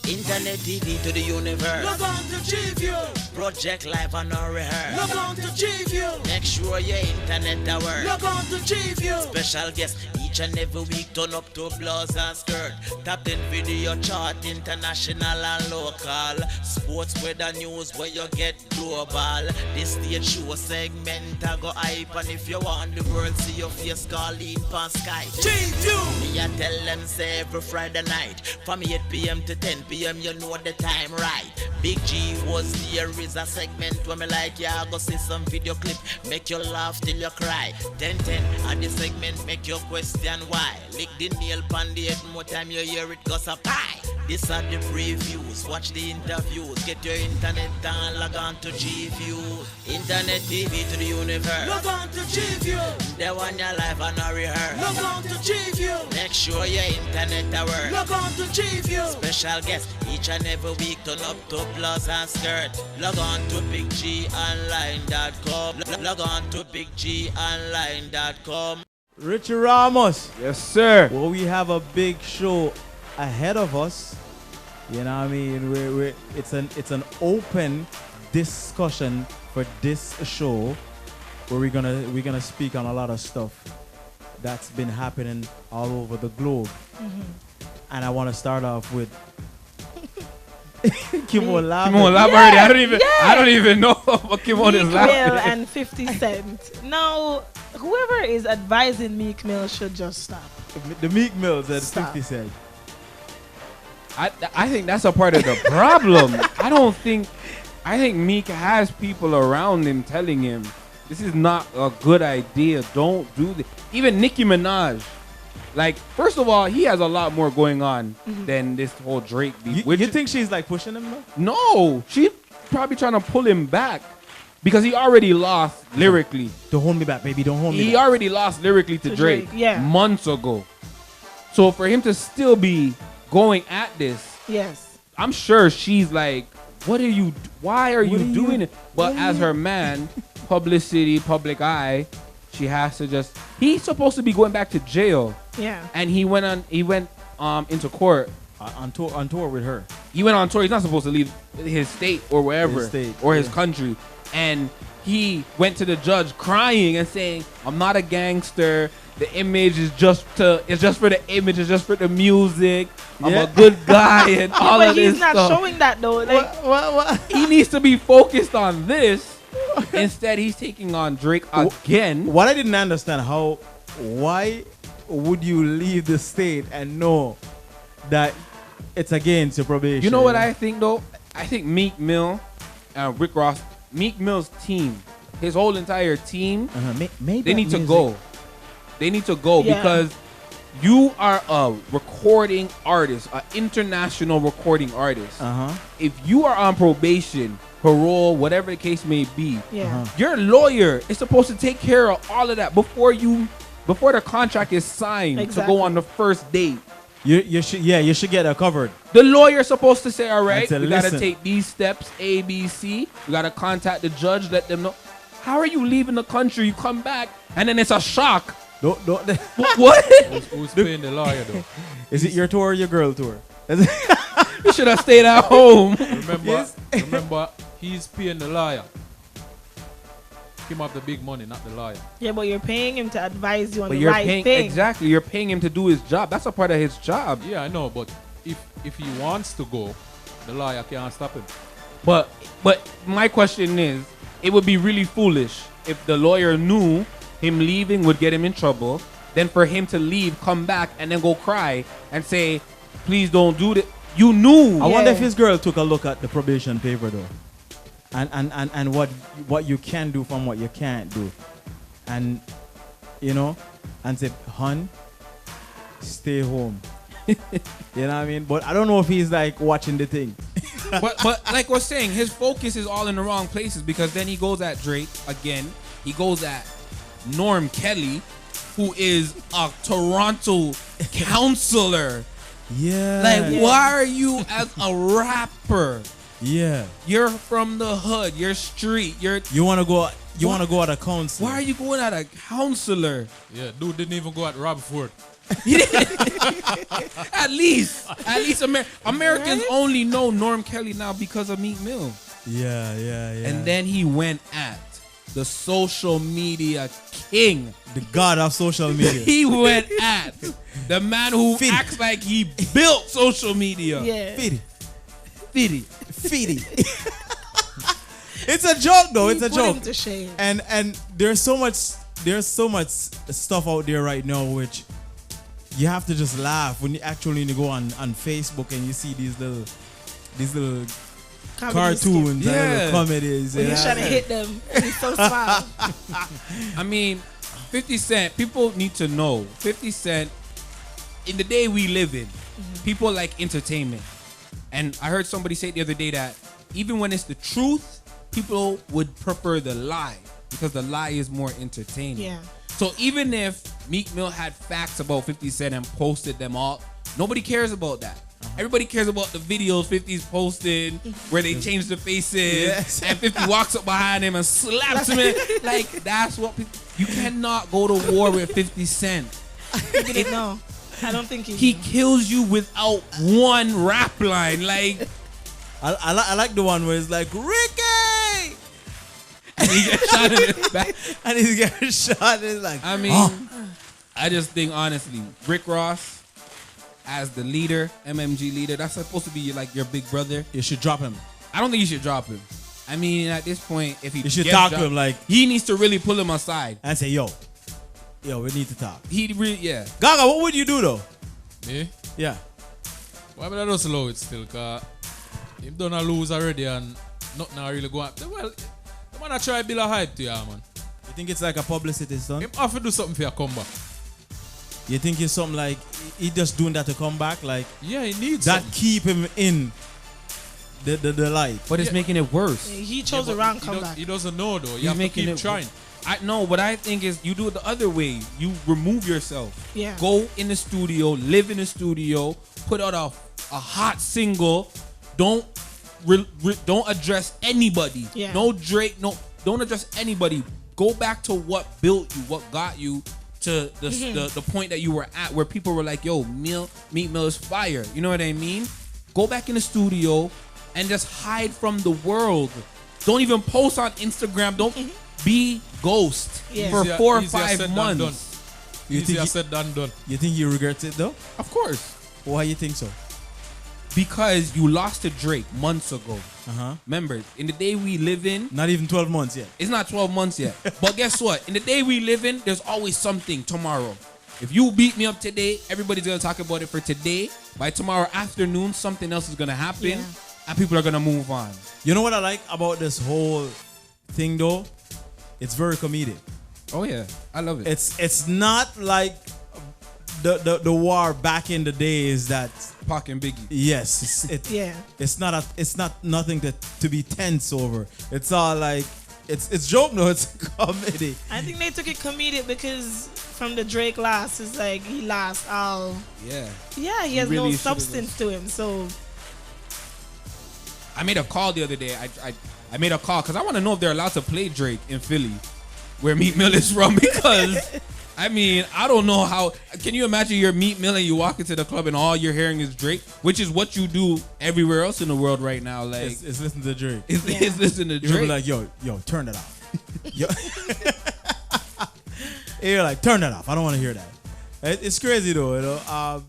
Internet TV to the universe. Log on to G-View. Project live and no rehearse. Log on to G-View. Make sure your internet that work. Log on to G-View. Special guests each and every week, turn up to blouse and skirt. Top 10 video chart, international and local. Sports weather news where you get global. This stage show segment I go hype, and if you want the world see your face, call in pan Skype. G-View. Me I tell them say every Friday night from 8 p.m. to 10 p.m. you know the time right. Big G was there is a segment where me like yeah go see some video clip make you laugh till you cry. 10-10 and the segment make you question why. Lick the nail pan the head more time you hear it goes up high. This are the previews, watch the interviews, get your internet down, log on to G-View. Internet TV to the universe. Log on to G-View. They want your life and not rehearse. Log on to G-View. Make sure your internet that work. Log on to G-View. Special guests each and every week, turn up to blouse and skirt. Log on to biggonline.com. Log on to biggonline.com. Richie Ramos. Yes, sir. Well, we have a big show ahead of us. You know what I mean? It's an open discussion for this show where we're gonna speak on a lot of stuff that's been happening all over the globe. And I want to start off with Kimon laughing. Kimon laugh already. I don't even know what Kimon is Meek laughing. Mill and 50 Cent. Now, whoever is advising Meek Mill should just stop. The Meek Mills at Stop. 50 Cent. I think that's a part of the problem. I think Meek has people around him telling him this is not a good idea. Don't do this. Even Nicki Minaj. Like, first of all, he has a lot more going on than this whole Drake beef. You think she's like pushing him though? No, she's probably trying to pull him back because he already lost lyrically. Don't hold me back, baby. Don't hold me He back. already lost lyrically to Drake, yeah. months ago. So for him to still be going at this, Yes. I'm sure she's like, why are you doing it? But as her man, publicity, public eye, she has to just, he's supposed to be going back to jail. Yeah. And he went into court. On tour with her. He went on tour. He's not supposed to leave his state or wherever His state, or his yeah. country. And he went to the judge crying and saying, I'm not a gangster. The image is just for the image. It's just for the music. I'm a good guy and all but of this he's not stuff. showing that though. Like, What? He needs to be focused on this. Instead, he's taking on Drake again. What I didn't understand, why would you leave the state and know that it's against your probation? You know what I think though? I think Meek Mill and Rick Ross, Meek Mill's team, his whole entire team, they need to go. They need to go because you are a recording artist, an international recording artist. If you are on probation, parole, whatever the case may be, your lawyer is supposed to take care of all of that before the contract is signed to go on the first date. You should get it covered. The lawyer is supposed to say, all right, we got to listen. take these steps, A, B, C. We got to contact the judge, let them know. How are you leaving the country? You come back, and then it's a shock. Don't. What? Who's paying the lawyer though? Is it your tour or your girl tour? You should have stayed at home. Remember, he's paying the lawyer. Him have the big money, not the lawyer. yeah, but you're paying him to advise you on But the you're right paying thing. exactly. You're paying him to do his job. That's a part of his job. Yeah, I know, but if he wants to go, the lawyer can't stop him. But my question is, it would be really foolish if the lawyer knew him leaving would get him in trouble. Then for him to leave, come back, and then go cry and say, "Please don't do that." You knew. I wonder if his girl took a look at the probation paper though, and what you can do from what you can't do, and and said, "Hun, stay home." You know what I mean? But I don't know if he's like watching the thing. but like we're saying, his focus is all in the wrong places because then he goes at Drake again. He goes at Norm Kelly, who is a Toronto counselor. Yeah. Like, why are you as a rapper? Yeah. You're from the hood. You're street. You want to go at a counselor. Why are you going at a counselor? Yeah, dude didn't even go at Rob Ford. He didn't. At least Americans only know Norm Kelly now because of Meek Mill. Yeah. And then he went at the social media king. the god of social media. He went at the man who Feed it. acts like he built social media. Yeah. Feed Fitty. it. It's a joke though. He It's a put joke. him to shame. And there's so much stuff out there right now which you have to just laugh when you actually go on Facebook and you see these little Comedy cartoons skit. and Yeah. little comedies. When he's trying to hit them, and he's so smart. I mean, 50 Cent, people need to know 50 Cent, in the day we live in, people like entertainment. And I heard somebody say the other day that even when it's the truth, people would prefer the lie because the lie is more entertaining. Yeah. So even if Meek Mill had facts about 50 Cent and posted them all, nobody cares about that. Everybody cares about the videos 50's posted where they change the faces Yes. and 50 walks up behind him and slaps him. Like, that's what people... You cannot go to war with 50 Cent. No, I don't think He kills you without one rap line. Like, I like the one where it's like Ricky, and he gets shot in the back. and he's getting shot. And it's like I mean, I just think, honestly, Rick Ross as the leader, MMG leader, that's supposed to be like your big brother. you should drop him. I don't think you should drop him. I mean, at this point, if he You should gets talk to dropped, him like he needs to really pull him aside. and say, yo, we need to talk. He really, yeah. Gaga, what would you do though? Me? Yeah. Why would I just allow it still? Because him done a lose already and nothing a really go on. Well, the man I try to build a hype to you, man. You think it's like a publicity stunt? Him have to do something for your comeback. You think it's something like he just doing that to come back? Like Yeah, he needs that something. keep him in the light. But it's Yeah. making it worse. he chose Yeah, the but wrong he comeback. He doesn't know though. You He's have to making keep it trying. I know. What I think is you do it the other way. You remove yourself. Yeah. Go in the studio, live in the studio, put out a hot single. Don't address anybody. Yeah. No Drake. No, don't address anybody. Go back to what built you, what got you to the point that you were at, where people were like, "Yo, Meek Mill is fire." You know what I mean? Go back in the studio and just hide from the world. Don't even post on Instagram. Don't be ghost Yeah. for Easier- 4 or easier 5 said than months. done. You Easier think said than done. you think he regrets it though? Of course, Why you think so? because you lost to Drake months ago. Uh-huh. Remember, in the day we live in, Not even 12 months yet. it's not 12 months yet. But guess what? In the day we live in, there's always something tomorrow. If you beat me up today, everybody's going to talk about it for today. By tomorrow afternoon, something else is going to happen. Yeah. And people are going to move on. You know what I like about this whole thing though? It's very comedic. Oh, yeah. I love it. It's not like the war back in the days that Pac and Biggie. yes, Yeah. it's not nothing to be tense over. It's all like it's joke no, it's comedy. I think they took it comedic because from the Drake loss, it's like he lost all. Yeah. Yeah, he He has really no should've substance to him. So I made a call the other day. I made a call because I want to know if they're allowed to play Drake in Philly, where Meek Mill is from. Because, I mean, I don't know how. Can you imagine you're Meek Mill and you walk into the club and all you're hearing is Drake, which is what you do everywhere else in the world right now. Like, It's listen to Drake. it's listen to You're gonna be Drake. like, yo, turn it off. Yo. You're like, turn that off. I don't want to hear that. It's crazy though, you know.